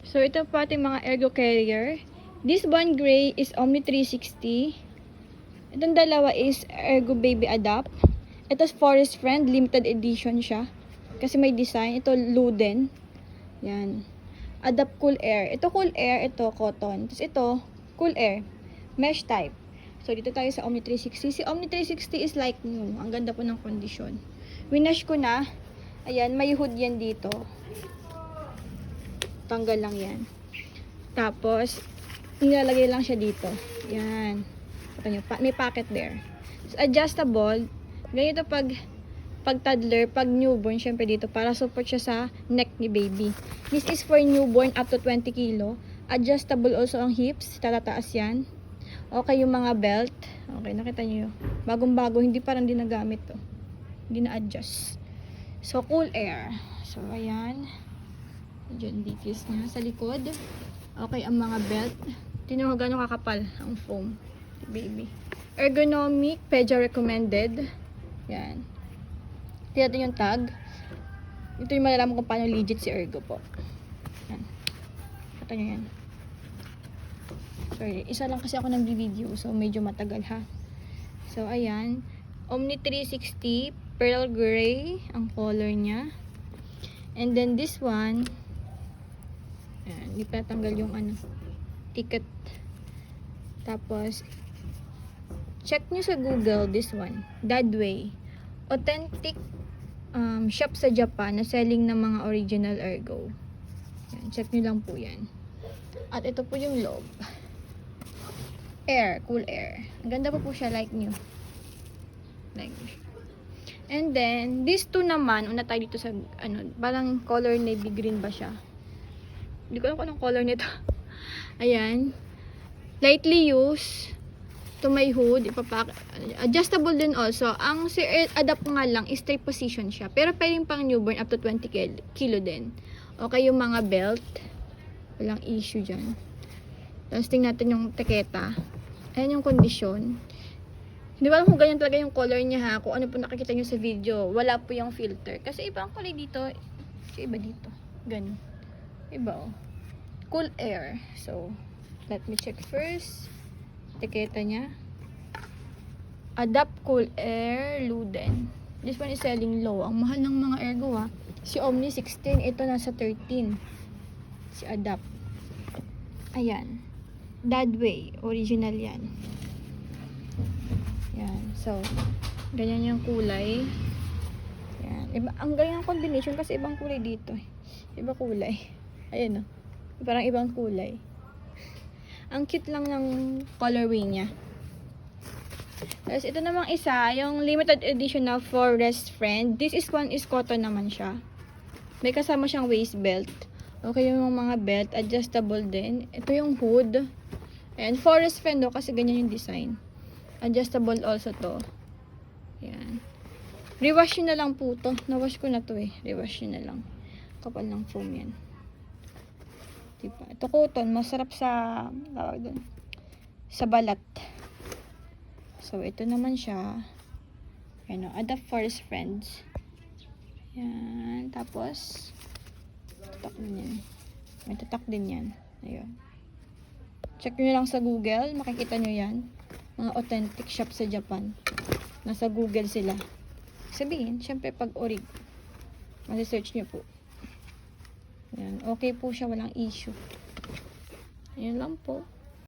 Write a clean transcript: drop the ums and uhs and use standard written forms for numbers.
So, ito po ating mga Ergo carrier. This one gray is Omni 360. Itong dalawa is Ergo Baby Adapt. Ito is Forest Friend, limited edition siya. Kasi may design. Ito Luden. Yan. Adapt Cool Air. Ito Cool Air, ito Cotton. Tapos ito, Cool Air. Mesh type. So, dito tayo sa Omni 360. Si Omni 360 is like new. Ang ganda po ng kondisyon. Winash ko na. Ayan, may hood yan dito. Tanggal lang yan. Tapos, nilalagay lang siya dito. Yan. May pocket there. So, adjustable. Ganito pag toddler, pag newborn, syempre dito, para support siya sa neck ni baby. This is for newborn up to 20 kilo. Adjustable also ang hips. Tatataas yan. Okay, yung mga belt. Okay, nakita nyo yun. Bagong-bago, hindi parang dinagamit to. Hindi na-adjust. So, Cool Air. So, ayan. Diyan details niya. Sa likod. Okay, ang mga belt. Tingnan mo gano'ng kakapal ang foam. Baby. Ergonomic, PEDIA recommended. Yan. Tingnan natin yung tag. Ito yung malalaman kung paano legit si Ergo po. Yan. Kata nyo yan. Sorry, isa lang kasi ako nag-video. So, medyo matagal ha. So, ayan. Omni 360, pearl gray ang color niya. And then this one, ayan, hindi pa tanggal yung ticket. Tapos, check nyo sa Google this one. Dadway. Authentic shop sa Japan na selling ng mga original Ergo. Ayan, check nyo lang po yan. At ito po yung loob. Air, Cool Air. Ang ganda po siya, like new. Like new. And then, these two naman, una tayo dito sa, parang color navy green ba siya? Hindi ko alam kung anong color nito. Ayan. Lightly used. To my hood. Adjustable din also. Ang si Adapt nga lang, is straight position siya. Pero pwedeng pang newborn up to 20 kilo din. Okay, yung mga belt. Walang issue dyan. Tapos tingnan natin yung teketa. Ayan yung kondisyon. Hindi ko alam kung ganyan talaga yung color niya ha. Kung ano po nakikita nyo sa video. Wala po yung filter. Kasi iba ang kulay dito. Kasi iba dito. Ganun. Iba oh. Cool Air. So, let me check first. Tiketa niya. Adapt Cool Air Luden. This one is selling low. Ang mahal ng mga Ergo ha. Si Omni 16. Ito nasa 13. Si Adapt. Ayan. Dadway. Original yan. Yan. So, ganyan yung kulay. Yan. Iba, ang galing ng combination kasi ibang kulay dito. Iba kulay. Ayan o. Parang ibang kulay. Ang cute lang ng colorway niya. Tapos ito namang isa, yung limited edition na Forest Friend. This is one is cotton naman siya. May kasama siyang waist belt. Okay yung mga belt, adjustable din. Ito yung hood. And Forest Friend do kasi ganyan yung design. Adjustable also to. Yan. Rewash yun na lang po to. Nawash ko na to eh. Rewash yun na lang. Kapal ng foam yan. Diba? Ito cotton, masarap sa balat. So, ito naman siya. Ano, Adapt Forest Friends. Yan. Tapos, tatak din yan. May tatak din yan. Ayun. Check nyo lang sa Google. Makikita nyo yan. Mga authentic shop sa Japan. Nasa Google sila. Sabihin, syempre pag orig. Masi-search nyo po. Yan. Okay po siya. Walang issue. Yan lang po.